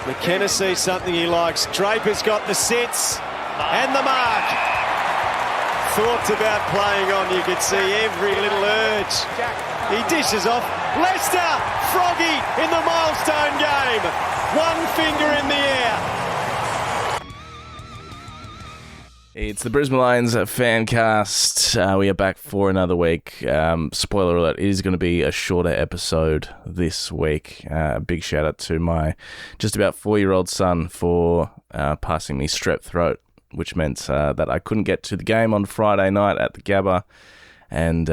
McKenna sees something he likes. Draper's got the sets and the mark. Thoughts about playing on, you could see every little urge. He dishes off. Leicester, Froggy in the milestone game. One finger in the air. It's the Brisbane Lions Fancast. We are back for another week. Spoiler alert, it is going to be a shorter episode this week. Big shout out to my just about 4-year-old son for passing me strep throat, which meant that I couldn't get to the game on Friday night at the Gabba. And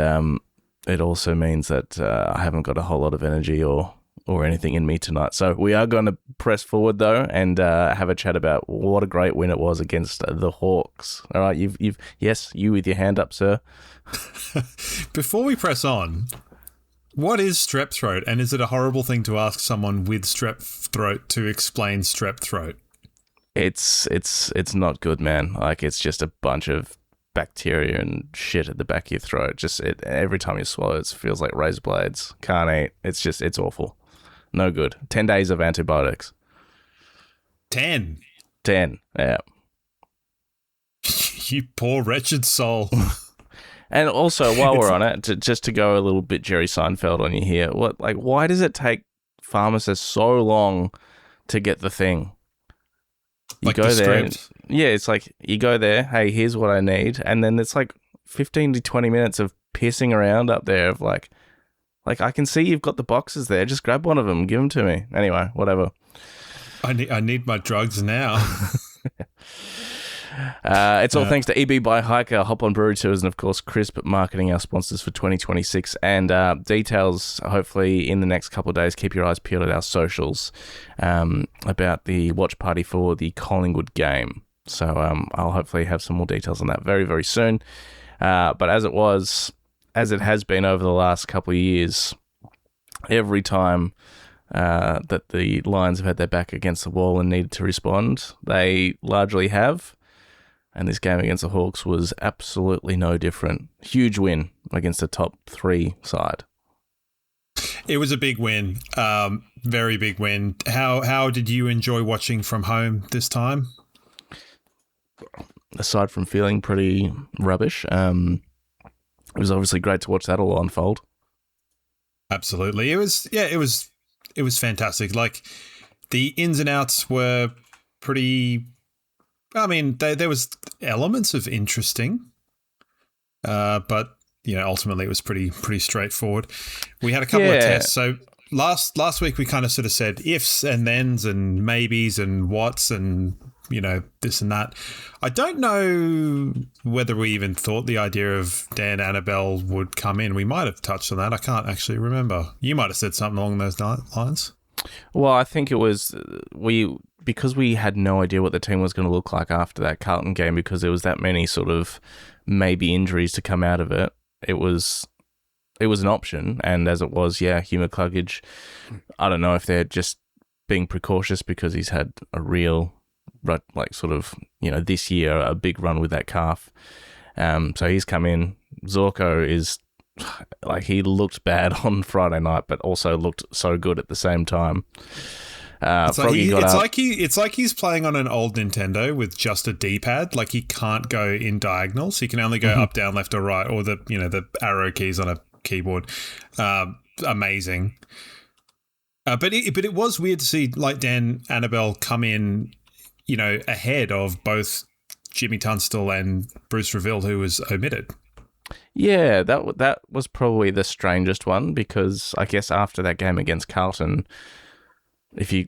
it also means that I haven't got a whole lot of energy or anything in me tonight. So we are going to press forward though and have a chat about what a great win it was against the Hawks. All right, yes, you with your hand up, sir. Before we press on, what is strep throat, and is it a horrible thing to ask someone with strep throat to explain strep throat? It's not good, man. Like, it's just a bunch of bacteria and shit at the back of your throat. Every time you swallow, it feels like razor blades. Can't eat. It's awful. No good. 10 days of antibiotics. 10? 10, yeah. You poor wretched soul. And also, while we're on it, just to go a little bit Jerry Seinfeld on you here, why does it take pharmacists so long to get the thing? You go there. Yeah, it's like, you go there, hey, here's what I need. And then it's like 15 to 20 minutes of pissing around up there of like, I can see you've got the boxes there. Just grab one of them and give them to me. Anyway, whatever. I need my drugs now. It's all thanks to EB by Hiker, Hop on Brewery Tours, and of course Crisp Marketing, our sponsors for 2026. And details, hopefully, in the next couple of days. Keep your eyes peeled at our socials about the watch party for the Collingwood game. So I'll hopefully have some more details on that very, very soon. But as it has been over the last couple of years, every time that the Lions have had their back against the wall and needed to respond, they largely have. And this game against the Hawks was absolutely no different. Huge win against a top 3 side. It was a big win, very big win. How did you enjoy watching from home this time? Aside from feeling pretty rubbish, it was obviously great to watch that all unfold. Absolutely. It was fantastic. Like, the ins and outs were pretty, I mean, there was elements of interesting, but ultimately it was pretty straightforward. We had a couple of tests. So last week we kind of sort of said ifs and thens and maybes and whats and this and that. I don't know whether we even thought the idea of Dan Annabelle would come in. We might have touched on that. I can't actually remember. You might have said something along those lines. Well, I think it was because we had no idea what the team was going to look like after that Carlton game, because there was that many sort of maybe injuries to come out of it. It was an option, and as it was, Hugh McCluggage, I don't know if they're just being precautious because he's had a real, this year, a big run with that calf. So he's come in. Zorko is, he looked bad on Friday night, but also looked so good at the same time. It's like he's playing on an old Nintendo with just a D-pad. Like, he can't go in diagonals. He can only go up, down, left, or right, or the arrow keys on a keyboard. Amazing. But it was weird to see Dan Annabelle come in, ahead of both Jimmy Tunstall and Bruce Reville, who was omitted. Yeah, that was probably the strangest one, because I guess after that game against Carlton, if you're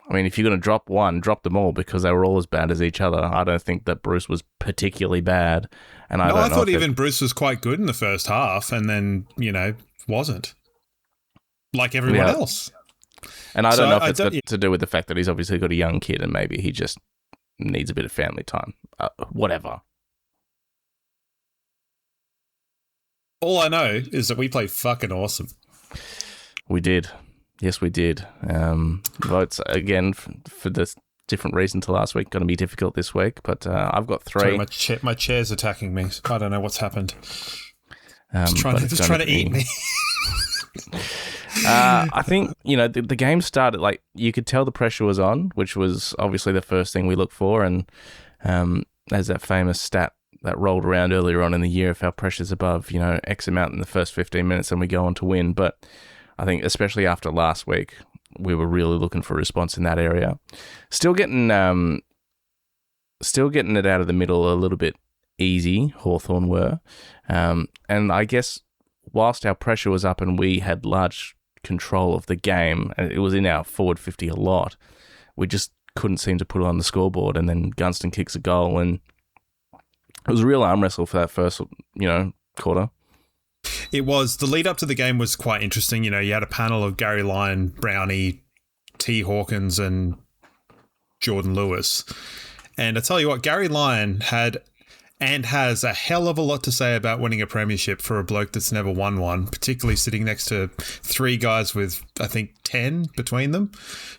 going to drop one, drop them all, because they were all as bad as each other. I don't think that Bruce was particularly bad. And I thought even Bruce was quite good in the first half, and then, wasn't. Like everyone else. And I don't know if it's got to do with the fact that he's obviously got a young kid and maybe he just needs a bit of family time. Whatever. All I know is that we played fucking awesome. We did. Yes, we did. Votes, again, for this different reason to last week, going to be difficult this week, but I've got 3. Sorry, my chair's attacking me. I don't know what's happened. It's trying to eat me. I think, the game started, like, you could tell the pressure was on, which was obviously the first thing we look for. And there's that famous stat that rolled around earlier on in the year, if our pressure's above, X amount in the first 15 minutes and we go on to win. But I think especially after last week, we were really looking for a response in that area. Still getting it out of the middle a little bit easy, Hawthorn were. And I guess whilst our pressure was up and we had large control of the game, and it was in our forward 50 a lot, we just couldn't seem to put it on the scoreboard. And then Gunston kicks a goal, and it was a real arm wrestle for that first, quarter. It was. The lead up to the game was quite interesting. You had a panel of Gary Lyon, Brownie, T. Hawkins, and Jordan Lewis. And I tell you what, Gary Lyon had and has a hell of a lot to say about winning a premiership for a bloke that's never won one, particularly sitting next to three guys with, I think, 10 between them,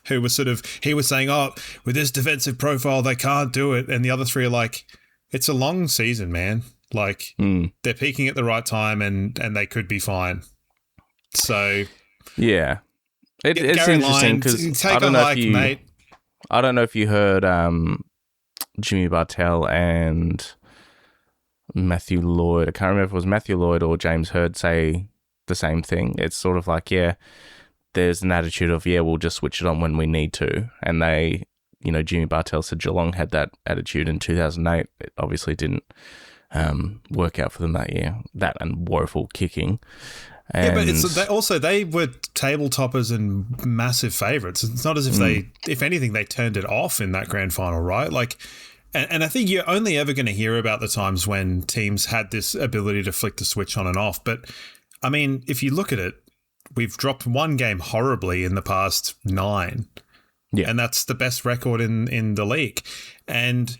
who was he was saying, with this defensive profile, they can't do it. And the other three are like, it's a long season, man. Like, they're peaking at the right time and they could be fine. So, yeah. It's interesting because I don't know if you heard Jimmy Bartell and Matthew Lloyd. I can't remember if it was Matthew Lloyd or James Hurd say the same thing. It's sort of like, there's an attitude of, we'll just switch it on when we need to. And they, Jimmy Bartell said Geelong had that attitude in 2008. It obviously didn't work out for them that year. That and woeful kicking. And but they were table toppers and massive favourites. It's not as if if anything, they turned it off in that grand final, right? Like, and I think you're only ever going to hear about the times when teams had this ability to flick the switch on and off. But I mean, if you look at it, we've dropped one game horribly in the past 9. Yeah. And that's the best record in the league. And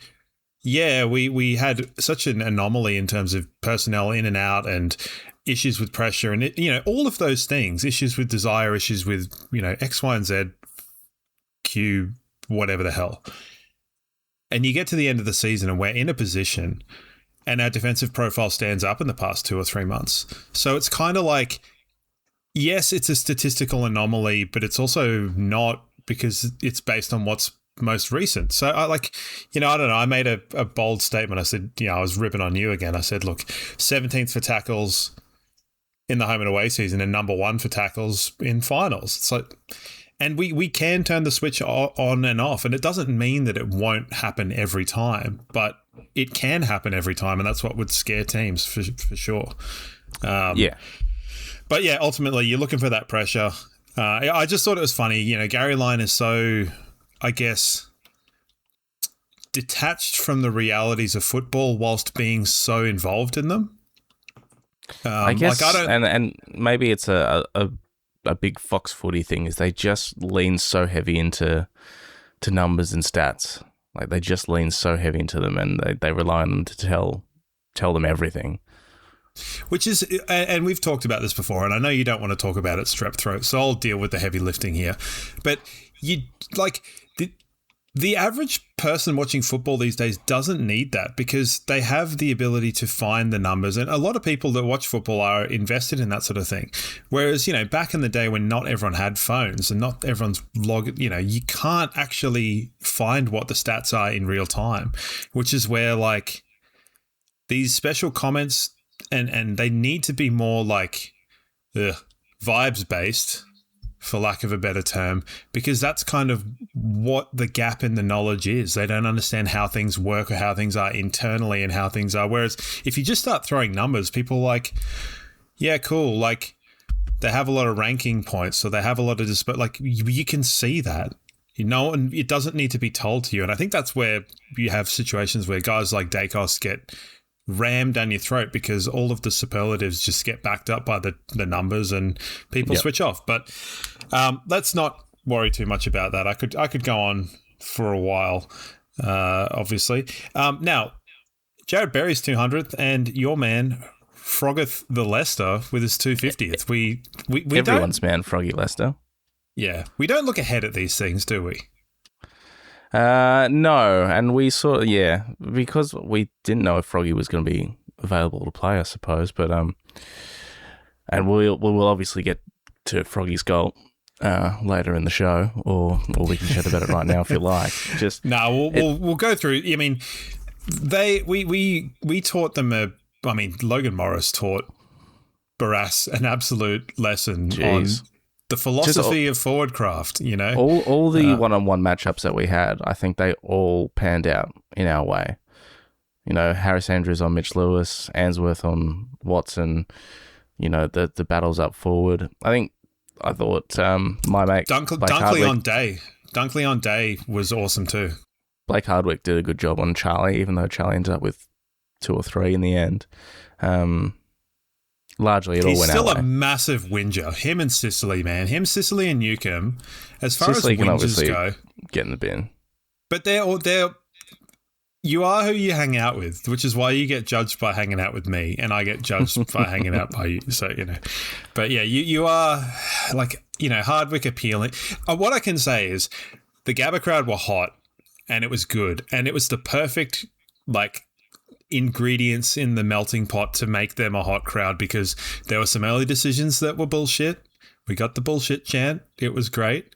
we had such an anomaly in terms of personnel in and out and issues with pressure and, all of those things, issues with desire, issues with, X, Y, and Z, Q, whatever the hell. And you get to the end of the season and we're in a position and our defensive profile stands up in the past 2 or 3 months. So it's kind of like, yes, it's a statistical anomaly, but it's also not because it's based on what's most recent. So I don't know. I made a bold statement. I said, I was ripping on you again. I said, look, 17th for tackles in the home and away season and number 1 for tackles in finals. It's like, and we can turn the switch on and off, and it doesn't mean that it won't happen every time, but it can happen every time, and that's what would scare teams for sure. But ultimately, you're looking for that pressure. I just thought it was funny. Gary Lyon is so, I guess, detached from the realities of football whilst being so involved in them. I guess, and maybe it's a big Fox footy thing is they just lean so heavy into numbers and stats. Like they just lean so heavy into them and they rely on them to tell them everything. Which is, and we've talked about this before, and I know you don't want to talk about it strep throat, so I'll deal with the heavy lifting here. But the average person watching football these days doesn't need that because they have the ability to find the numbers. And a lot of people that watch football are invested in that sort of thing. Whereas, back in the day when not everyone had phones and not everyone's you can't actually find what the stats are in real time, which is where these special comments and they need to be more vibes based, for lack of a better term, because that's kind of what the gap in the knowledge is. They don't understand how things work or how things are internally and how things are. Whereas if you just start throwing numbers, people are yeah, cool. They have a lot of ranking points, so they have a lot of but you can see that, and it doesn't need to be told to you. And I think that's where you have situations where guys like Dacos get rammed down your throat because all of the superlatives just get backed up by the numbers and people switch off. But let's not worry too much about that. I could go on for a while, obviously. Now, Jared Berry's 200th and your man Froggeth the Leicester with his 250th. We everyone's man Froggy Leicester. Yeah, we don't look ahead at these things, do we? No, and we saw, because we didn't know if Froggy was going to be available to play, I suppose, but and we'll obviously get to Froggy's goal later in the show, or we can chat about it right now if you like. Just we'll go through. I mean, we taught them Logan Morris taught Barras an absolute lesson on the philosophy of forward craft. You know, all the one-on-one matchups that we had, I think they all panned out in our way. You know, Harris Andrews on Mitch Lewis, Answorth on Watson. You know, the battles up forward. I thought my mate Dunkley on Day was awesome too. Blake Hardwick did a good job on Charlie, even though Charlie ended up with 2 or 3 in the end. Largely, it all went our way. He's still a massive whinger. Him and Sicily, man. Sicily and Newcomb. As far Sicily as whingers go, get in the bin. But they're. You are who you hang out with, which is why you get judged by hanging out with me, and I get judged by hanging out by you. So, you know. But yeah, you are, like, you know, Hardwick appealing. What I can say is the Gabba crowd were hot, and it was good. And it was the perfect, like, ingredients in the melting pot to make them a hot crowd, because there were some early decisions that were bullshit. We got the bullshit chant. It was great.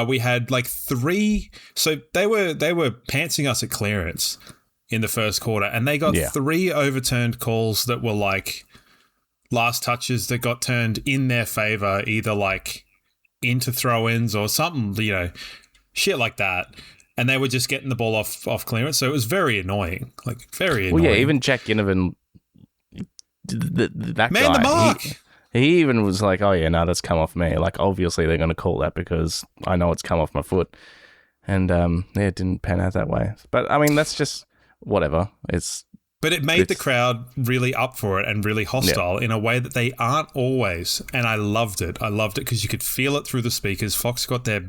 We had like 3, so they were pantsing us at clearance in the first quarter, and they got 3 overturned calls that were like last touches that got turned in their favour, either like into throw-ins or something, you know, shit like that. And they were just getting the ball off clearance, so it was very annoying, like very annoying. Well, yeah, even Jack Ginnivan, that man, guy, the mark. He even was like, oh, yeah, no, that's come off me. Like, obviously they're going to call that because I know it's come off my foot. And, it didn't pan out that way. But, I mean, that's just whatever. But it made the crowd really up for it and really hostile in a way that they aren't always. And I loved it. I loved it because you could feel it through the speakers. Fox got their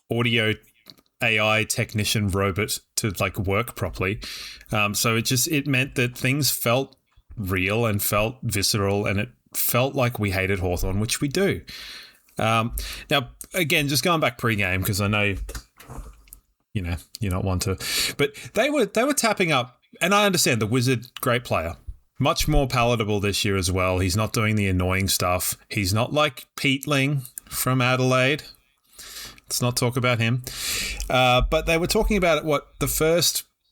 audio AI technician robot to, like, work properly. So it meant that things felt real and felt visceral, and it felt like we hated Hawthorn, which we do. Now, again, just going back pre-game, because I know, you know, you're not one to, but they were tapping up, and I understand the Wizard, great player, much more palatable this year as well. He's not doing the annoying stuff. He's not like Peatling from Adelaide. Let's not talk about him. But they were talking about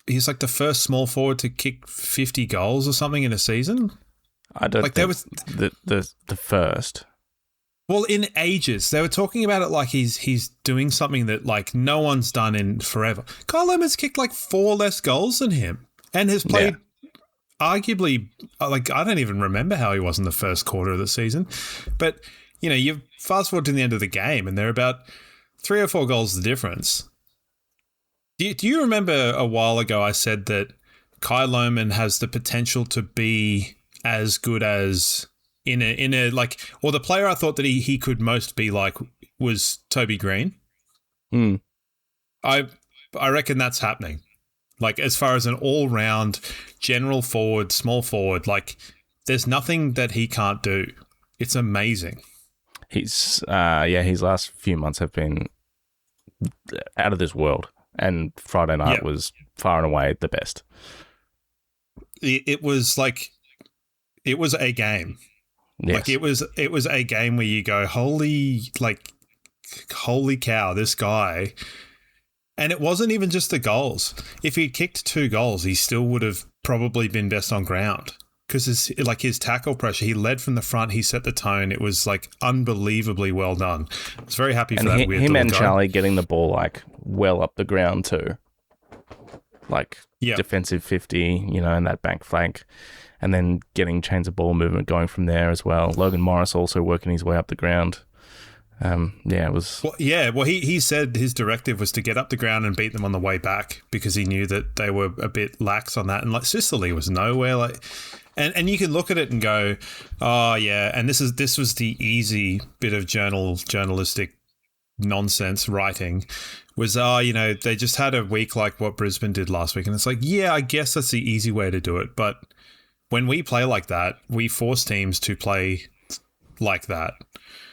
he's like the first small forward to kick 50 goals or something in a season. I don't think the first. Well, in ages. They were talking about it like he's doing something that, like, no one's done in forever. Kyle Lemons kicked like 4 less goals than him and has played arguably, like, I don't even remember how he was in the first quarter of the season. But, you know, you fast forward to the end of the game and they're about 3 or 4 goals the difference. Do you remember a while ago I said that Kai Lohman has the potential to be as good as in a like, or the player I thought that he could most be like was Toby Green? I reckon that's happening. Like, as far as an all-round general forward, small forward, like, there's nothing that he can't do. It's amazing. His last few months have been out of this world. And Friday night was far and away the best. It was like, it was a game. Yes. Like, it was a game where you go, holy cow, this guy. And it wasn't even just the goals. If he'd kicked 2 goals, he still would have probably been best on ground. Because his tackle pressure, he led from the front, he set the tone. It was like unbelievably well done. I was very happy for that. Him and Charlie getting the ball like well up the ground too. Like defensive 50, you know, and that bank flank. And then getting chains of ball movement going from there as well. Logan Morris also working his way up the ground. It was... Well, he said his directive was to get up the ground and beat them on the way back because he knew that they were a bit lax on that. And like Sicily was nowhere like... And you can look at it and go, oh, yeah, and this was the easy bit of journalistic nonsense writing was, you know, they just had a week like what Brisbane did last week. And it's like, yeah, I guess that's the easy way to do it. But when we play like that, we force teams to play like that.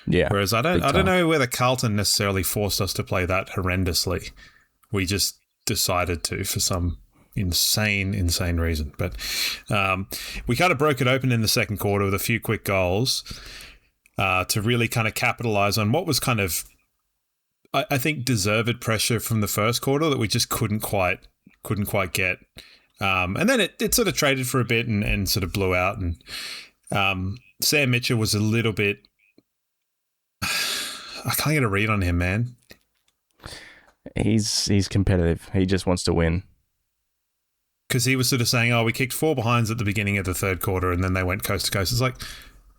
Yeah. Whereas I don't know whether Carlton necessarily forced us to play that horrendously. We just decided to for some insane reason. But we kind of broke it open in the second quarter with a few quick goals. to really kind of capitalize on what was kind of, I think, deserved pressure from the first quarter that we just couldn't quite get. And then it sort of traded for a bit and sort of blew out. And Sam Mitchell was a little bit, I can't get a read on him, man. He's competitive. He just wants to win. Because he was sort of saying, we kicked 4 behinds at the beginning of the third quarter and then they went coast to coast. It's like,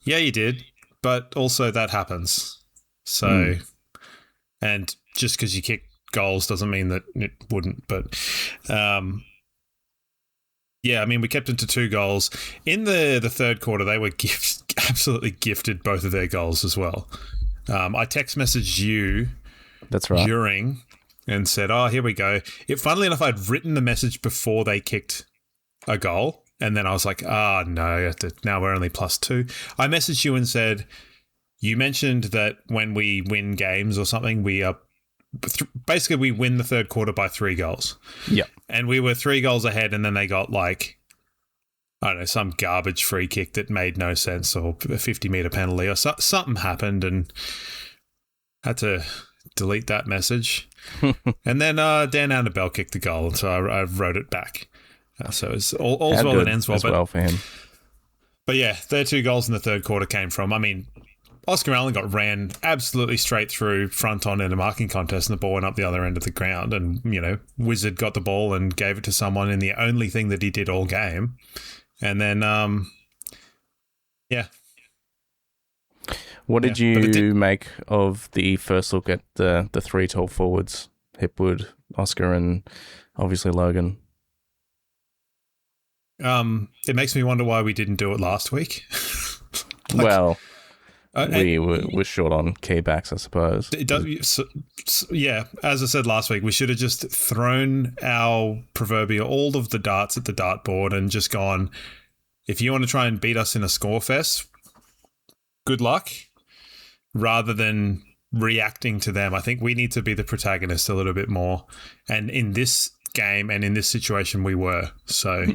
yeah, you did. But also that happens. So, and just because you kick goals doesn't mean that it wouldn't. But, yeah, I mean, we kept it to 2 goals. In the third quarter, they were absolutely gifted both of their goals as well. I text messaged you. That's right. During and said, here we go. Funnily enough, I'd written the message before they kicked a goal. And then I was like, no, now we're only +2. I messaged you and said, you mentioned that when we win games or something, we are basically we win the third quarter by 3 goals. Yeah. And we were 3 goals ahead and then they got some garbage free kick that made no sense or a 50-meter penalty or something happened and had to delete that message. And then Dan Annabelle kicked the goal, so I wrote it back. So it's all's well that ends well. As well for him. But yeah, their 2 goals in the third quarter came from, Oscar Allen got ran absolutely straight through front on in a marking contest and the ball went up the other end of the ground and, Wizard got the ball and gave it to someone in the only thing that he did all game. And then, yeah. What did you make of the first look at the 3 tall forwards, Hipwood, Oscar, and obviously Logan? It makes me wonder why we didn't do it last week. We were short on key backs, I suppose. It does, yeah, as I said last week, we should have just thrown our proverbial all of the darts at the dartboard and just gone, if you want to try and beat us in a score fest, good luck. Rather than reacting to them, I think we need to be the protagonist a little bit more. And in this game and in this situation, we were. So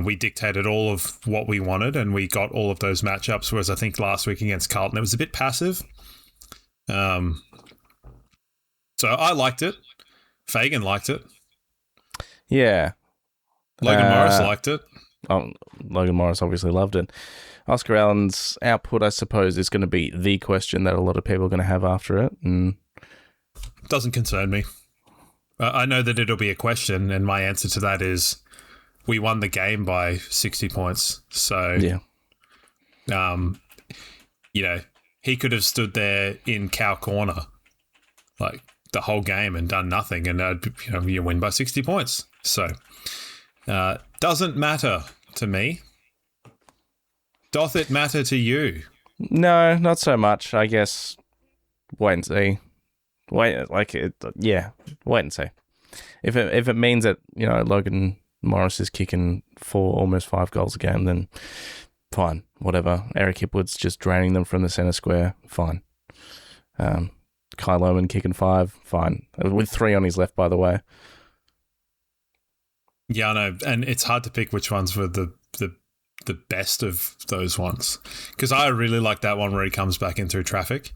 we dictated all of what we wanted and we got all of those matchups, whereas I think last week against Carlton, it was a bit passive. So I liked it. Fagan liked it. Yeah. Logan Morris liked it. Logan Morris obviously loved it. Oscar Allen's output, I suppose, is going to be the question that a lot of people are going to have after it. And doesn't concern me. I know that it'll be a question, and my answer to that is we won the game by 60 points. So, he could have stood there in cow corner like the whole game and done nothing, and you win by 60 points. So, doesn't matter to me. Doth it matter to you? No, not so much. I guess wait and see. Wait and see. If it means that Logan Morris is kicking 4, almost 5 goals a game, then fine, whatever. Eric Hipwood's just draining them from the centre square, fine. Kai Lohmann kicking 5, fine. With 3 on his left, by the way. Yeah, I know, and it's hard to pick which ones were the best of those ones, because I really like that one where he comes back in through traffic,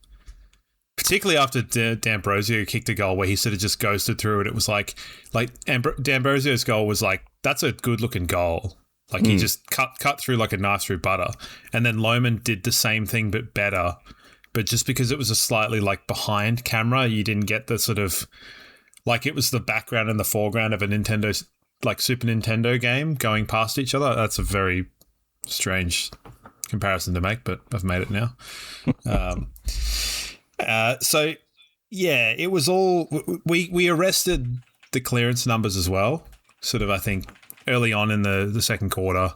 particularly after D'Ambrosio kicked a goal where he sort of just ghosted through it. It was like D'Ambrosio's goal was like, that's a good looking goal. Like he just cut through like a knife through butter, and then Lohmann did the same thing but better. But just because it was a slightly like behind camera, you didn't get the sort of like it was the background and the foreground of a Nintendo, like Super Nintendo game going past each other. That's a very strange comparison to make, but I've made it now. So yeah, it was all we arrested the clearance numbers as well. Sort of, I think early on in the second quarter,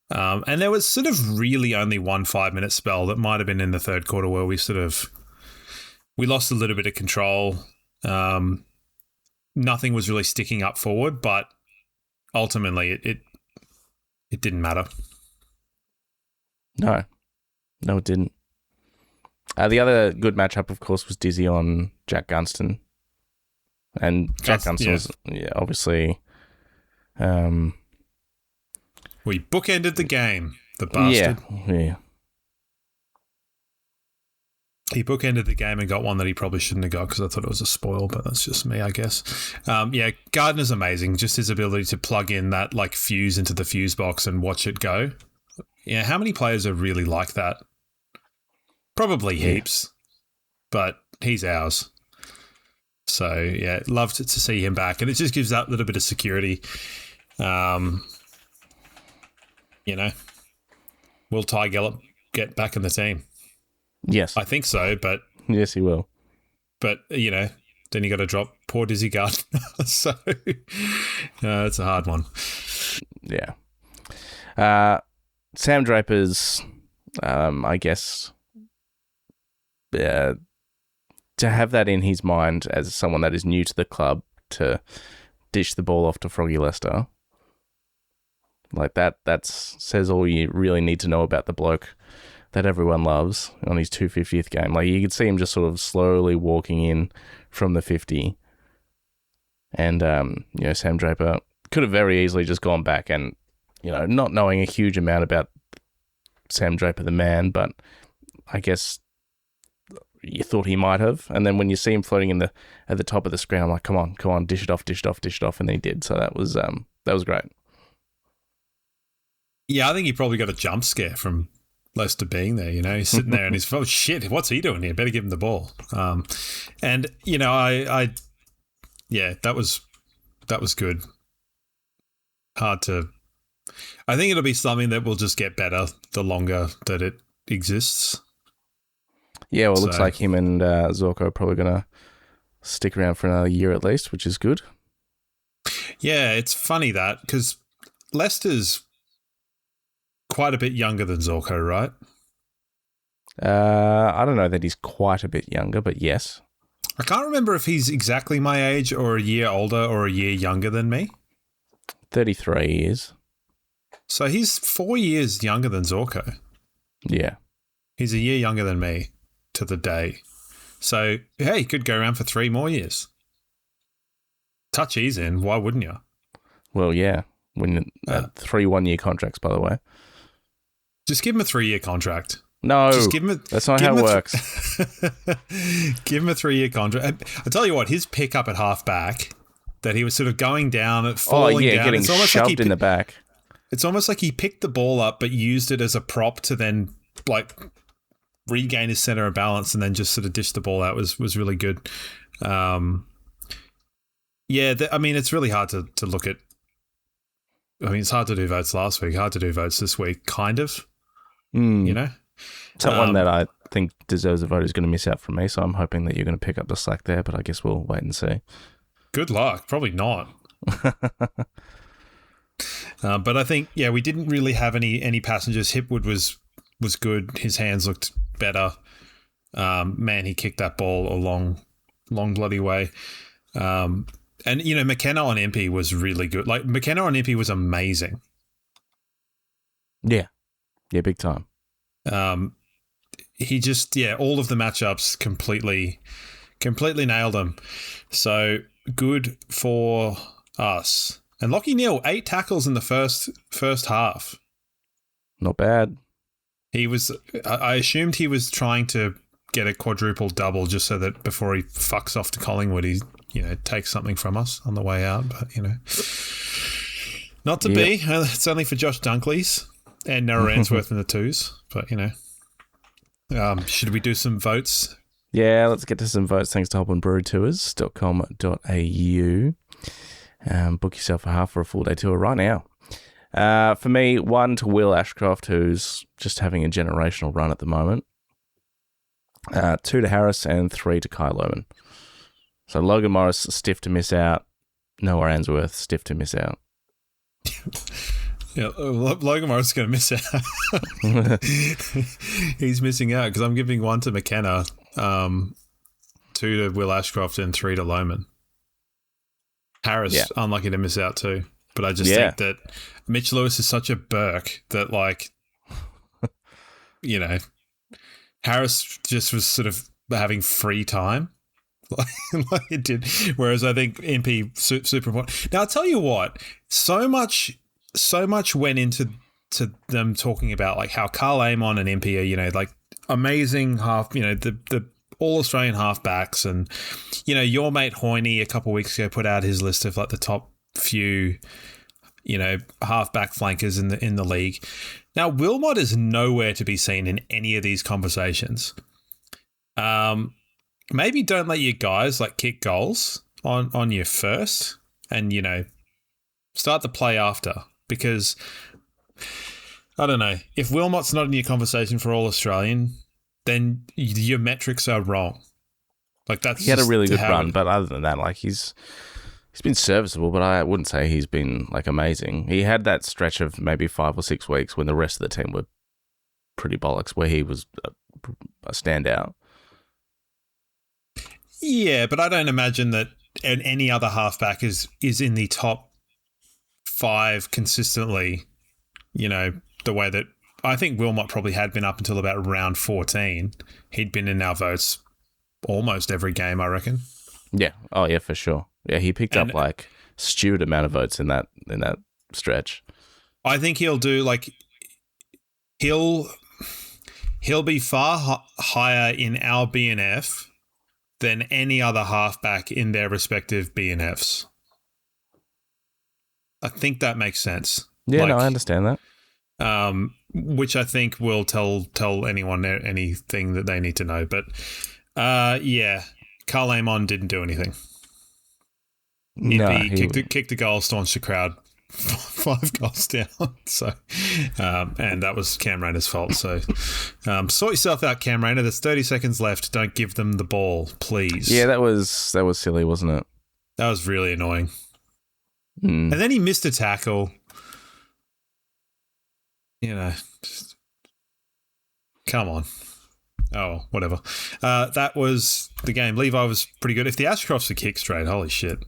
and there was sort of really only one 5-minute spell that might have been in the third quarter where we lost a little bit of control. Nothing was really sticking up forward, but ultimately it didn't matter. No, it didn't. The other good matchup, of course, was Dizzy on Jack Gunston. And Jack Gunston was obviously... we bookended the game, the bastard. Yeah. He bookended the game and got one that he probably shouldn't have got because I thought it was a spoil, but that's just me, I guess. Gardner's amazing. Just his ability to plug in that like fuse into the fuse box and watch it go. Yeah, how many players are really like that? Probably heaps, but he's ours. So, yeah, loved to see him back. And it just gives that little bit of security. Will Ty Gallop get back in the team? Yes. I think so, but... Yes, he will. But, then you got to drop poor Dizzy Gardner. So, it's a hard one. Yeah. Sam Draper's, I guess, to have that in his mind as someone that is new to the club to dish the ball off to Froggy Lester, like that says all you really need to know about the bloke that everyone loves on his 250th game. Like, you could see him just sort of slowly walking in from the 50. And, Sam Draper could have very easily just gone back and, not knowing a huge amount about Sam Draper the man, but I guess you thought he might have. And then when you see him floating at the top of the screen, I'm like, come on, dish it off. And then he did. So that was great. Yeah, I think he probably got a jump scare from Lester being there. He's sitting there and he's, oh shit, what's he doing here? Better give him the ball. And that was good. Hard to. I think it'll be something that will just get better the longer that it exists. Yeah, well, it looks like him and Zorko are probably going to stick around for another year at least, which is good. Yeah, it's funny that because Lester's quite a bit younger than Zorko, right? I don't know that he's quite a bit younger, but yes. I can't remember if he's exactly my age or a year older or a year younger than me. 33 years. So he's 4 years younger than Zorko. Yeah. He's a year younger than me to the day. So, hey, he could go around for 3 more years. Touch ease in, why wouldn't you? Well, yeah. When 3 1-year contracts, by the way. Just give him a 3-year contract. No, that's not how it works. Give him a 3-year contract. I tell you what, his pickup at halfback, that he was sort of going down, falling down. Getting shoved in the back. It's almost like he picked the ball up but used it as a prop to then regain his center of balance and then just sort of dish the ball out was really good. It's really hard to look at. I mean, it's hard to do votes last week, hard to do votes this week, kind of. Someone that I think deserves a vote is going to miss out from me, so I'm hoping that you're going to pick up the slack there, but I guess we'll wait and see. Good luck. Probably not. But I think, we didn't really have any passengers. Hipwood was good. His hands looked better. Man, he kicked that ball a long bloody way. And, McKenna on MP was really good. Like, McKenna on MP was amazing. Yeah. Yeah, big time. He just, all of the matchups completely nailed him. So, good for us. And Lachie Neale, 8 tackles in the first half. Not bad. I assumed he was trying to get a quadruple double just so that before he fucks off to Collingwood, he, takes something from us on the way out. But, not to be. It's only for Josh Dunkley's and Noah Answorth in the twos. But, should we do some votes? Yeah, let's get to some votes. Thanks to hopandbrewtours.com.au. Book yourself a half for a full day tour right now. For me, 1 to Will Ashcroft, who's just having a generational run at the moment. 2 to Harris and 3 to Kai Lohmann. So Logan Morris, stiff to miss out. Noah Answorth, stiff to miss out. Yeah, Logan Morris is going to miss out. He's missing out because I'm giving 1 to McKenna, 2 to Will Ashcroft, and 3 to Lohmann. Harris, unlucky to miss out too. But I just think that Mitch Lewis is such a Burke that, Harris just was sort of having free time like it did. Whereas I think MP super important. Now, I'll tell you what, so much went into them talking about how Carl Amon and MP are, amazing the All-Australian halfbacks, and, your mate Hoyne a couple of weeks ago put out his list of like the top few, halfback flankers in the league. Now, Wilmot is nowhere to be seen in any of these conversations. Maybe don't let your guys like kick goals on you first, and start the play after, because I don't know, if Wilmot's not in your conversation for All-Australian, then your metrics are wrong. Like, that's he had a really good run, but other than that, like he's been serviceable, but I wouldn't say he's been like amazing. He had that stretch of maybe 5 or 6 weeks when the rest of the team were pretty bollocks, where he was a standout. Yeah, but I don't imagine that any other halfback is in the top 5 consistently, the way that I think Wilmot probably had been up until about round 14. He'd been in our votes almost every game, I reckon. Yeah. Oh, yeah, for sure. Yeah, he picked up like stupid amount of votes in that stretch. I think he'll do like he'll be far higher in our BNF than any other halfback in their respective BNFs. I think that makes sense. Yeah, no, I understand that. Which I think will tell anyone anything that they need to know. But yeah, Carl Amon didn't do anything. He kicked a goal, staunched the crowd, 5 goals down. So, and that was Cam Rayner's fault. So, sort yourself out, Cam Rayner. There's 30 seconds left. Don't give them the ball, please. Yeah, that was silly, wasn't it? That was really annoying. And then he missed a tackle. Just, come on. Oh, whatever. That was the game. Levi was pretty good. If the Ashcrofts are kick straight, holy shit.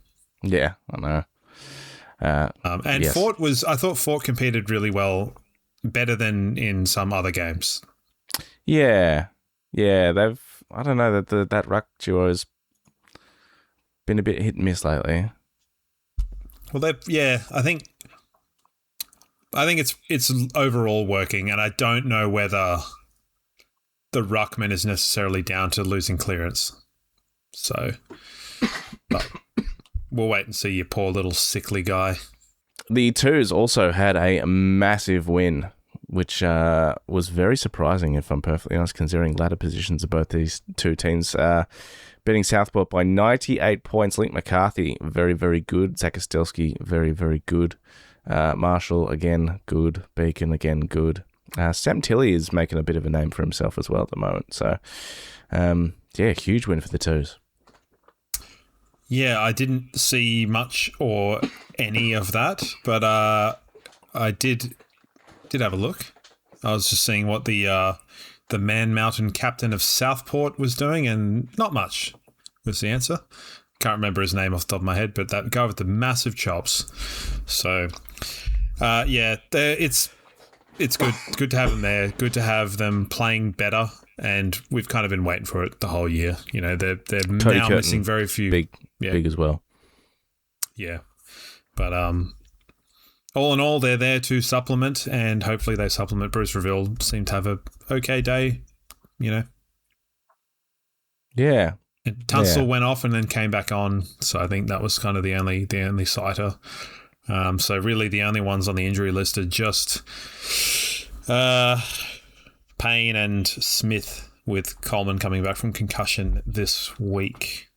Yeah, I know. And yes. I thought Fort competed really well, better than in some other games. Yeah. I don't know, that ruck duo has been a bit hit and miss lately. Well, I think it's overall working, and I don't know whether the ruckman is necessarily down to losing clearance. So, but we'll wait and see, you poor little sickly guy. The Twos also had a massive win, which was very surprising, if I'm perfectly honest, considering ladder positions of both these two teams. Beating Southport by 98 points. Link McCarthy, very, very good. Zach Kostelski, very, very good. Marshall, again, good. Beacon, again, good. Sam Tilley is making a bit of a name for himself as well at the moment. So, huge win for the Twos. Yeah, I didn't see much or any of that, but I did have a look. I was just seeing what the Man Mountain captain of Southport was doing, and not much was the answer. Can't remember his name off the top of my head, but that guy with the massive chops. So, it's good to have them there. Good to have them playing better, and we've kind of been waiting for it the whole year. They're Cody now Curtin, missing very few. Big as well. Yeah, but all in all, they're there to supplement, and hopefully they supplement. Bruce Reville seemed to have a okay day, Yeah. And Tunstall went off and then came back on, so I think that was kind of the only sighter. So really, the only ones on the injury list are just Payne and Smith, with Coleman coming back from concussion this week.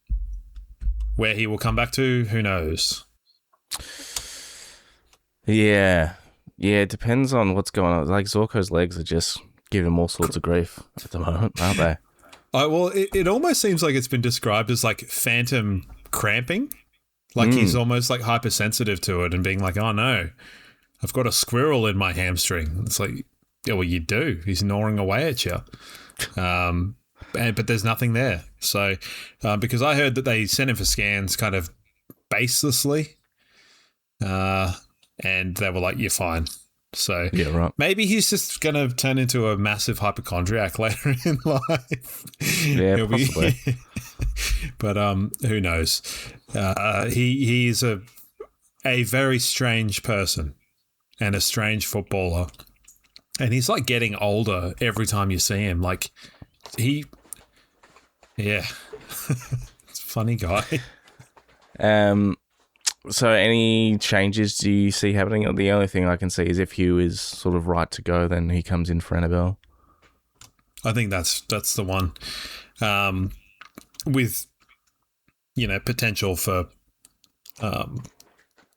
Where he will come back to, who knows? Yeah, it depends on what's going on. Like, Zorko's legs are just giving him all sorts of grief at the moment, aren't they? Well, it almost seems like it's been described as like phantom cramping. Like he's almost like hypersensitive to it and being like, oh no, I've got a squirrel in my hamstring. It's like, yeah, well, you do. He's gnawing away at you. But there's nothing there. So, because I heard that they sent him for scans kind of baselessly, and they were like, you're fine. So yeah, right. Maybe he's just going to turn into a massive hypochondriac later in life. Yeah, possibly. But who knows? He's a very strange person and a strange footballer. And he's like getting older every time you see him. Like it's a funny guy. So any changes do you see happening? The only thing I can see is if Hugh is sort of right to go, then he comes in for Annabelle. I think that's the one. With, potential for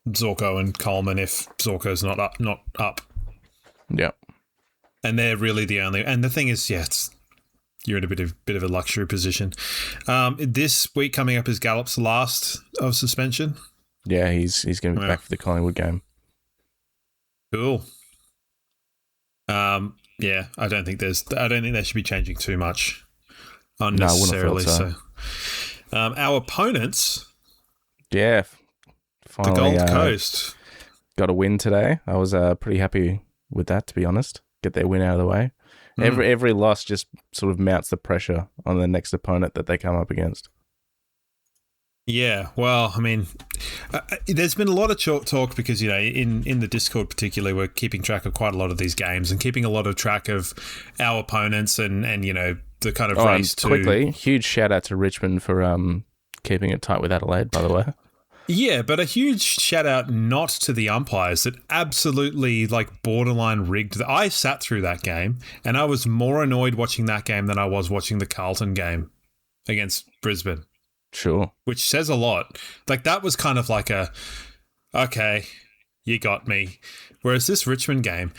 Zorko and Coleman if Zorko's not up. Yeah. And they're really the only. And the thing is, you're in a bit of a luxury position. This week coming up is Gallup's last of suspension. Yeah, he's going to be back for the Collingwood game. Cool. Yeah, I don't think they should be changing too much unnecessarily. No, I wouldn't have thought so. Our opponents. Yeah. Finally, the Gold Coast got a win today. I was pretty happy with that, to be honest. Get their win out of the way. Every loss just sort of mounts the pressure on the next opponent that they come up against. Yeah, well, I mean, there's been a lot of talk because, in the Discord particularly, we're keeping track of quite a lot of these games and keeping a lot of track of our opponents and the kind of race to... Quickly, huge shout out to Richmond for keeping it tight with Adelaide, by the way. Yeah, but a huge shout out not to the umpires that absolutely borderline rigged. I sat through that game and I was more annoyed watching that game than I was watching the Carlton game against Brisbane. Sure. Which says a lot. That was kind of like okay, you got me. Whereas this Richmond game,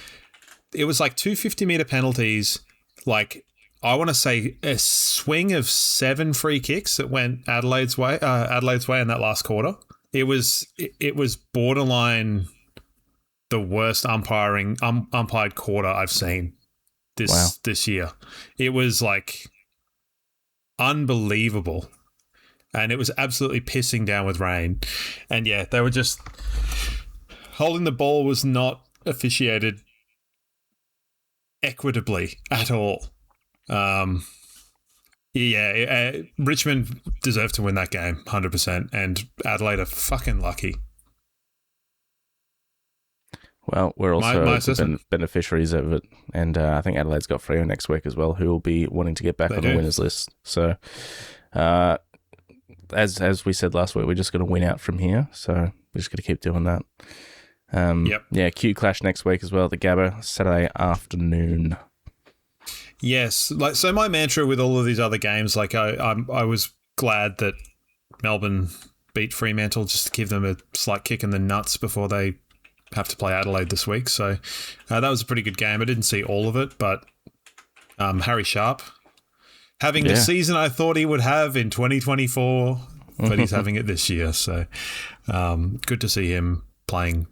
it was 2 50-metre penalties, I want to say a swing of 7 free kicks that went Adelaide's way in that last quarter. It was borderline the worst umpired quarter I've seen this year. It was unbelievable. And it was absolutely pissing down with rain. And yeah, they were just holding the ball was not officiated equitably at all. Richmond deserved to win that game 100%, and Adelaide are fucking lucky. Well, we're also the beneficiaries of it, and I think Adelaide's got Freo next week as well, who will be wanting to get back on the winners list. So, as we said last week, we're just going to win out from here. So we're just going to keep doing that. Yep. Yeah, Q Clash next week as well. The Gabba Saturday afternoon. Yes, so my mantra with all of these other games, I was glad that Melbourne beat Fremantle just to give them a slight kick in the nuts before they have to play Adelaide this week. So that was a pretty good game. I didn't see all of it, but Harry Sharp having the season I thought he would have in 2024, but he's having it this year. So good to see him playing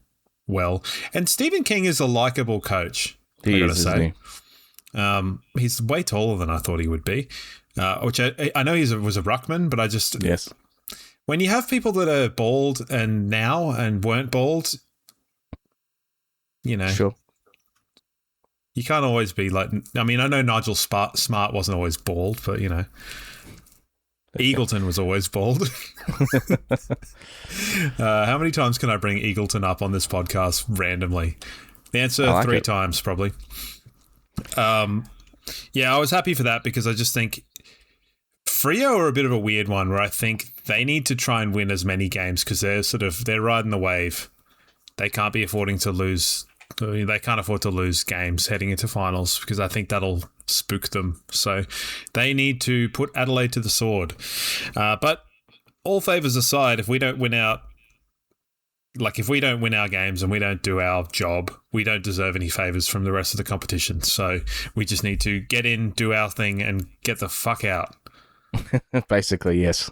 well. And Stephen King is a likable coach. He is, isn't he? He's way taller than I thought he would be, which I know was a ruckman, but I just... Yes. When you have people that are bald and weren't bald, Sure. You can't always be I know Nigel Smart wasn't always bald, but, Eagleton was always bald. How many times can I bring Eagleton up on this podcast randomly? The answer, 3 times, probably. I was happy for that because I just think Freo are a bit of a weird one where I think they need to try and win as many games because they're riding the wave. They can't be affording to lose. They can't afford to lose games heading into finals because I think that'll spook them. So they need to put Adelaide to the sword. But all favours aside, if we don't win our games and we don't do our job, we don't deserve any favours from the rest of the competition. So we just need to get in, do our thing, and get the fuck out. Basically, yes.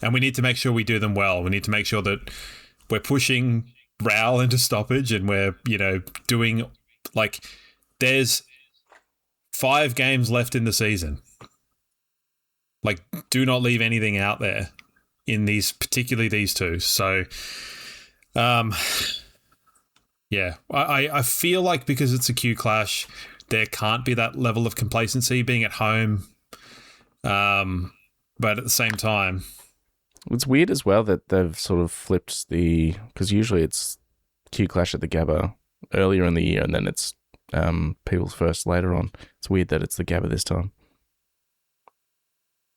And we need to make sure we do them well. We need to make sure that we're pushing Raoul into stoppage and we're, doing, there's 5 games left in the season. Do not leave anything out there in particularly these 2. So, I feel like because it's a Q Clash, there can't be that level of complacency being at home. But at the same time, it's weird as well that they've sort of flipped because usually it's Q Clash at the Gabba earlier in the year and then it's people's first later on. It's weird that it's the Gabba this time.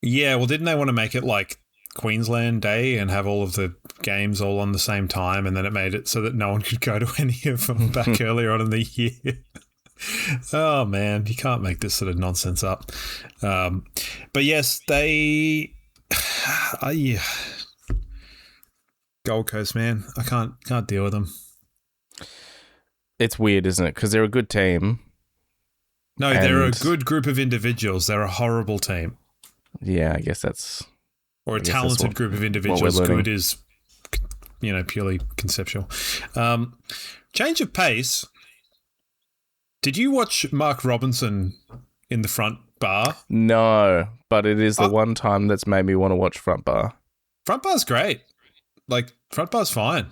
Yeah, well, didn't they want to make it like Queensland Day and have all of the games all on the same time, and then it made it so that no one could go to any of them back earlier on in the year? Oh, man, you can't make this sort of nonsense up. But yes, they... yeah. Gold Coast, man. I can't deal with them. It's weird, isn't it? Because they're a good team. No, they're a good group of individuals. They're a horrible team. Yeah, I guess that's... Or a talented group of individuals. Good is, purely conceptual. Change of pace. Did you watch Mark Robinson in the front bar? No, but it is the one time that's made me want to watch front bar. Front bar's great. Like, front bar's fine.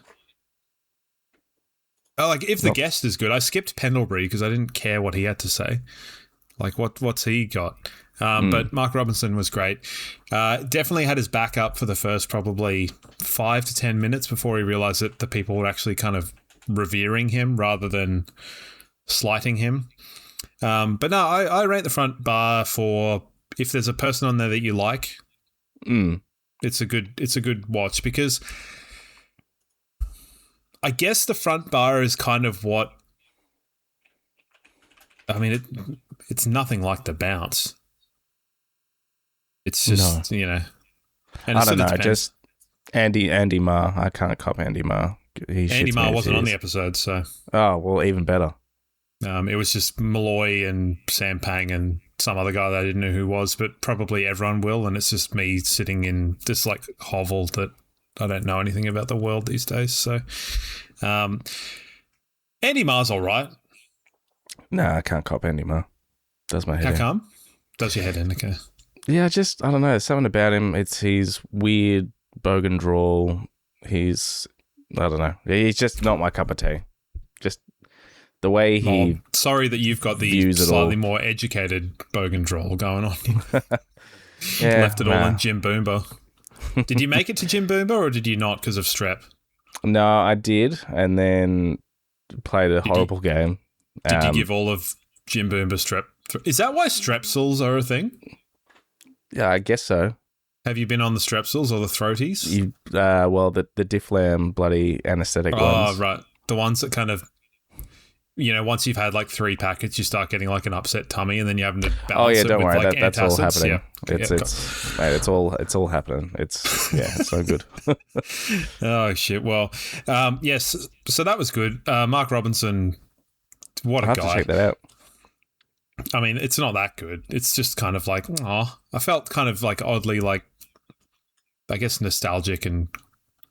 If the guest is good. I skipped Pendlebury because I didn't care what he had to say. Like, what's he got? But Mark Robinson was great. Definitely had his back up for the first probably 5 to 10 minutes before he realised that the people were actually kind of revering him rather than slighting him. But no, I rate the front bar for if there's a person on there that you like, it's a good watch because I guess the front bar is kind of what I mean. It's nothing like the bounce. It's just And I don't know. Just Andy Marr. I can't cop Andy Marr. Andy Marr wasn't on the episode, so well, even better. It was just Malloy and Sam Pang and some other guy that I didn't know who was, but probably everyone will, and it's just me sitting in this like hovel that I don't know anything about the world these days. So Andy Marr's all right. No, I can't cop Andy Marr. Does my head in. How come? Does your head in, okay. Yeah, I don't know. There's something about him. He's weird, bogan drawl. I don't know. He's just not my cup of tea. Just the way he... sorry that you've got the slightly more educated bogan drawl going on. Yeah, left it all on Jim Boomba. Did you make it to Jim Boomba or did you not because of strep? No, I did, and then played a horrible game. Did you give all of Jim Boomba strep? Is that why strepsils are a thing? Yeah, I guess so. Have you been on the strepsils or the throaties? The Difflam bloody anaesthetic ones. Oh, right. The ones that kind of, once you've had like 3 packets, you start getting like an upset tummy and then you're having to balance don't worry. like That's all happening. Yeah. It's all happening. It's so good. Oh, shit. Well, yes. So that was good. Mark Robinson, what a guy. I'll have to check that out. I mean, it's not that good. It's just kind of like, I felt kind of like oddly like, I guess, nostalgic and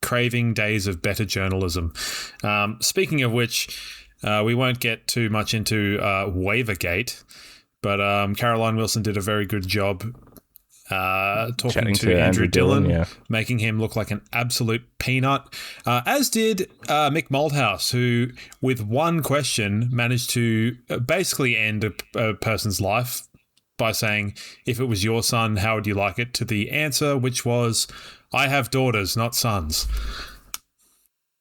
craving days of better journalism. Speaking of which, we won't get too much into Wavergate, but Caroline Wilson did a very good job talking to Andrew Dillon, making him look like an absolute peanut, as did Mick Malthouse, who, with one question, managed to basically end a person's life by saying, if it was your son, how would you like it? To the answer, which was, I have daughters, not sons.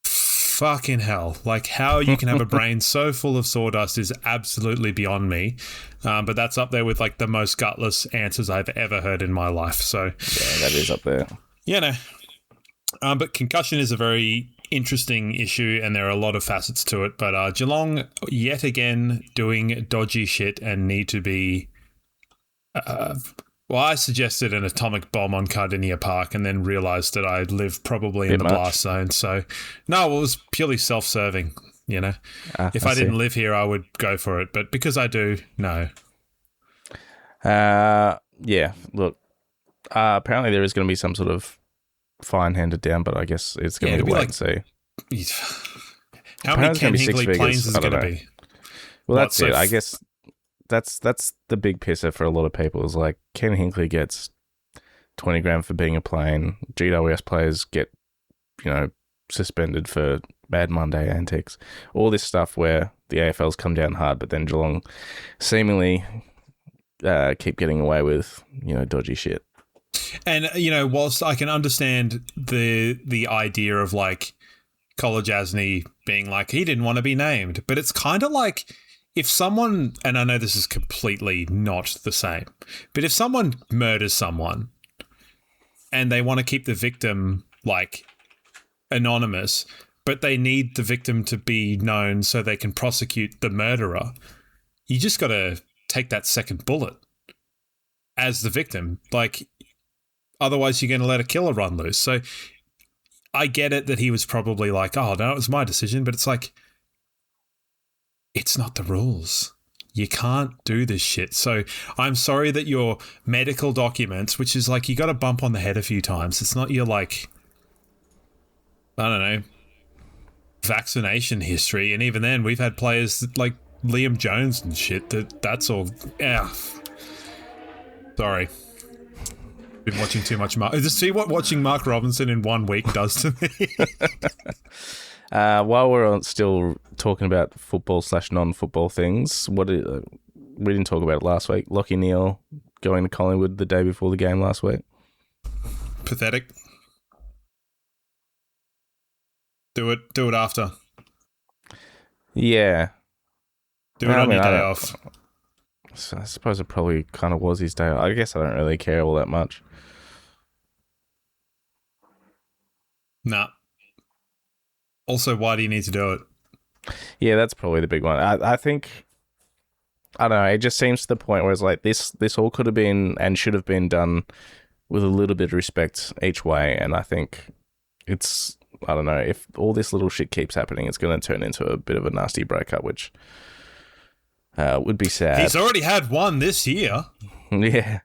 Fucking hell. Like, how you can have a brain so full of sawdust is absolutely beyond me. But that's up there with, like, the most gutless answers I've ever heard in my life. So, yeah, that is up there. But concussion is a very interesting issue, and there are a lot of facets to it. But Geelong, yet again, doing dodgy shit and need to be... I suggested an atomic bomb on Cardinia Park and then realised that I live probably in the blast zone. So, no, it was purely self-serving, If I didn't live here, I would go for it. But because I do, no. Yeah, look, apparently there is going to be some sort of fine handed down, but I guess it's going to be wait and see. How many Ken Hinkley planes is it going to be? Well, that's it. I guess... That's the big pisser for a lot of people is like Ken Hinkley gets 20 grand for being a plane. GWS players get, suspended for Mad Monday antics. All this stuff where the AFL's come down hard, but then Geelong seemingly keep getting away with, dodgy shit. And, whilst I can understand the idea of like Colin Jasny being like, he didn't want to be named, but it's kind of like, if someone, and I know this is completely not the same, but if someone murders someone and they want to keep the victim like anonymous, but they need the victim to be known so they can prosecute the murderer, you just got to take that second bullet as the victim. Like, otherwise you're going to let a killer run loose. So I get it that he was probably like, oh, no, it was my decision, but it's like, it's not the rules. You can't do this shit. So I'm sorry that your medical documents, which is like you got a bump on the head a few times. It's not your like, I don't know, vaccination history. And even then, we've had players like Liam Jones and shit. That's all. Yeah. Sorry. Been watching too much Mark. Just see what watching Mark Robinson in 1 week does to me. While we're still talking about football / non-football things, we didn't talk about it last week. Lachie Neale going to Collingwood the day before the game last week. Pathetic. Do it after. Yeah. Do it on your day off. I suppose it probably kind of was his day. I guess I don't really care all that much. Nah. Also, why do you need to do it? Yeah, that's probably the big one. I think, I don't know, it just seems to the point where it's like this all could have been and should have been done with a little bit of respect each way. And I think it's, I don't know, if all this little shit keeps happening, it's going to turn into a bit of a nasty breakup, which would be sad. He's already had one this year. Yeah.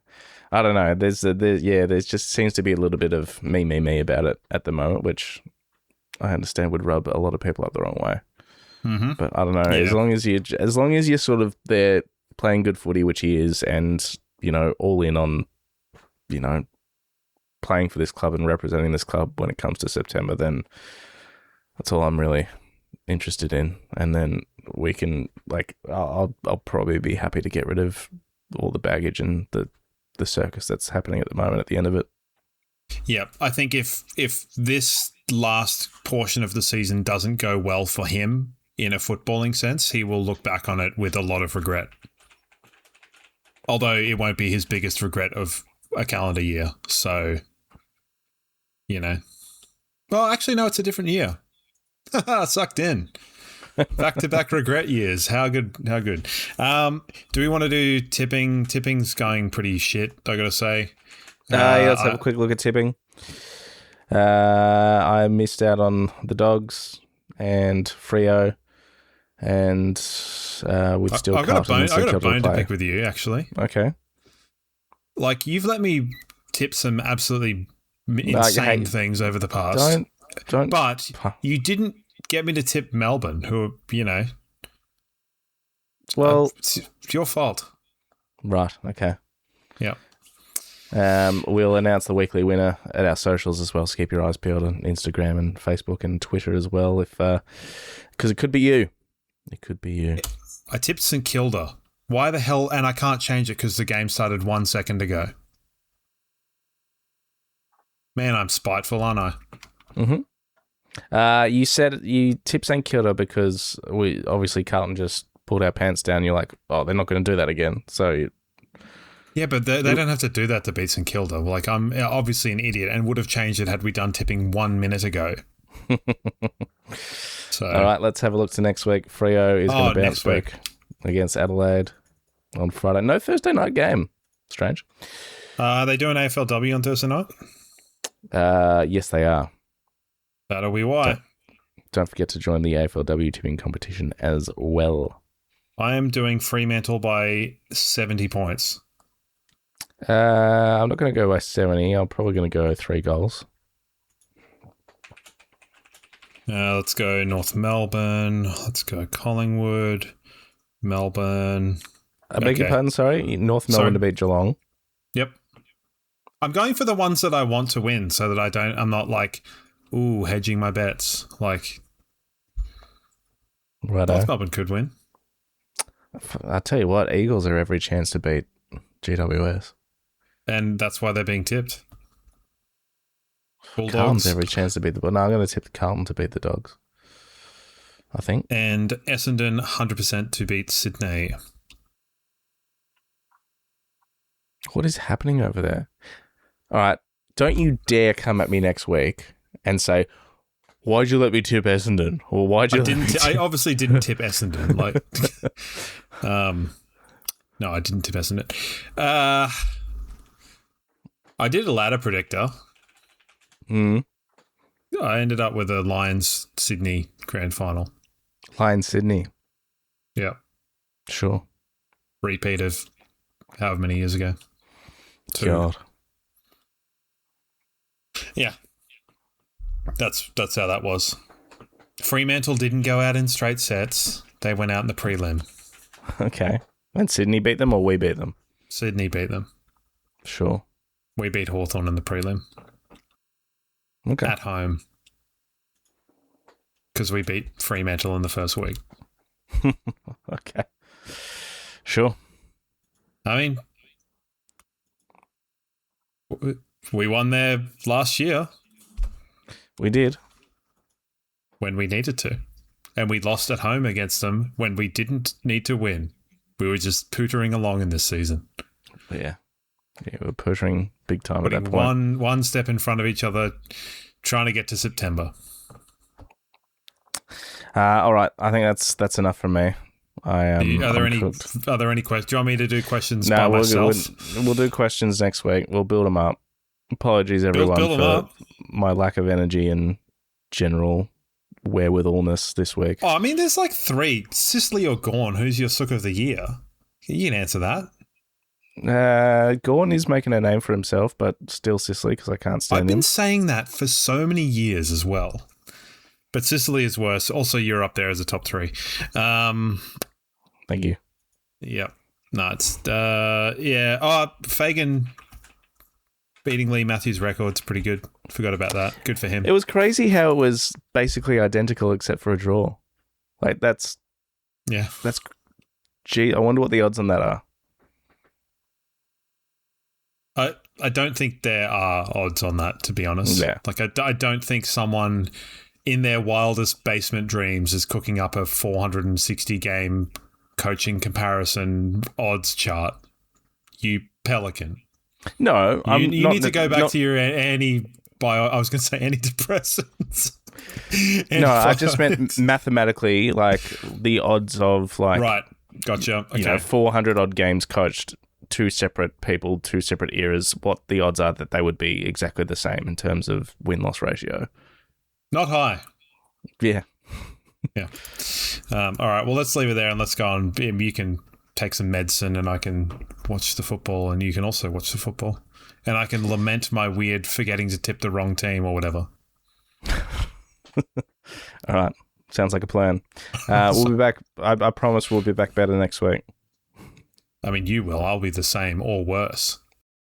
I don't know. There's just seems to be a little bit of me about it at the moment, which I understand would rub a lot of people up the wrong way. Mm-hmm. But I don't know. Yeah. As long as you're sort of there playing good footy, which he is, and all in on, playing for this club and representing this club when it comes to September, then that's all I'm really interested in. And then we can I'll probably be happy to get rid of all the baggage and the circus that's happening at the moment at the end of it. Yeah, I think if this last portion of the season doesn't go well for him in a footballing sense, he will look back on it with a lot of regret. Although it won't be his biggest regret of a calendar year. So, Well, actually, no, it's a different year. Sucked in. Back-to-back regret years. How good. Do we want to do tipping? Tipping's going pretty shit, I got to say. Yeah, let's have a quick look at tipping. I missed out on the Dogs and Freo, and we've still. I've got a bone to pick with you, actually. Okay. Like, you've let me tip some absolutely insane things over the past. Don't. But you didn't get me to tip Melbourne, who are, Well, it's your fault. Right. Okay. Yeah. We'll announce the weekly winner at our socials as well, so keep your eyes peeled on Instagram and Facebook and Twitter as well, because it could be you. It could be you. I tipped St Kilda. Why the hell? And I can't change it because the game started 1 second ago. Man, I'm spiteful, aren't I? Mm-hmm. You said you tipped St Kilda because we obviously Carlton just pulled our pants down. You're like, oh, they're not going to do that again. So. Yeah, but they don't have to do that to beat St Kilda. Like, I'm obviously an idiot and would have changed it had we done tipping 1 minute ago. So, all right, let's have a look to next week. Freo is going to bounce back against Adelaide on Friday. No Thursday night game. Strange. Are they doing AFLW on Thursday night? Yes, they are. That'll be why. Don't forget to join the AFLW tipping competition as well. I am doing Fremantle by 70 points. I'm not going to go by 70. I'm probably going to go 3 goals. Let's go North Melbourne. Let's go Collingwood. Melbourne. I beg your pardon, sorry? North Melbourne to beat Geelong. Yep. I'm going for the ones that I want to win so that I'm not like, hedging my bets. Like, Righto. North Melbourne could win. I tell you what, Eagles are every chance to beat GWS. And that's why they're being tipped. Bulldogs. Carlton's every chance to beat the... No, I'm going to tip the Carlton to beat the Dogs. I think. And Essendon 100% to beat Sydney. What is happening over there? All right. Don't you dare come at me next week and say, why'd you let me tip Essendon? Or why'd you I obviously didn't tip Essendon. No, I didn't tip Essendon. I did a ladder predictor. I ended up with a Lions Sydney grand final. Lions Sydney. Yeah. Sure. Repeat of however many years ago. God. Yeah. That's how that was. Fremantle didn't go out in straight sets. They went out in the prelim. Okay. And Sydney beat them or we beat them? Sydney beat them. Sure. We beat Hawthorn in the prelim. Okay. At home. Because we beat Fremantle in the first week. Okay. Sure. I mean, we won there last year. We did. When we needed to. And we lost at home against them when we didn't need to win. We were just pootering along in this season. Yeah. Yeah, we were pushing big time at that point. One step in front of each other, trying to get to September. All right. I think that's enough from me. Are there any questions? Do you want me to do questions by myself? We'll do questions next week. We'll build them up. Apologies, everyone, for my lack of energy and general wherewithalness this week. Oh, I mean, there's like 3. Sicily or Gorn, who's your Sook of the Year? You can answer that. Gorn is making a name for himself, but still Sicily because I can't stand him. I've been saying that for so many years as well. But Sicily is worse. Also, you're up there as a top 3. Thank you. Yep. No, it's... yeah. Oh, Fagan beating Lee Matthews' record's pretty good. Forgot about that. Good for him. It was crazy how it was basically identical except for a draw. Like, that's... Yeah. That's... Gee, I wonder what the odds on that are. I don't think there are odds on that, to be honest. Yeah. Like, I don't think someone in their wildest basement dreams is cooking up a 460 game coaching comparison odds chart. You pelican. No, you need to go back to your antidepressants. No, I just meant mathematically, like the odds of like right. Gotcha. Okay. 400 odd games coached, 2 separate people, 2 separate eras. What the odds are that they would be exactly the same in terms of win-loss ratio? Not high. Yeah. Yeah. All right. Well, let's leave it there and let's go on. You can take some medicine and I can watch the football and you can also watch the football. And I can lament my weird forgetting to tip the wrong team or whatever. All right. Sounds like a plan. We'll be back. I promise we'll be back better next week. I mean, you will. I'll be the same or worse.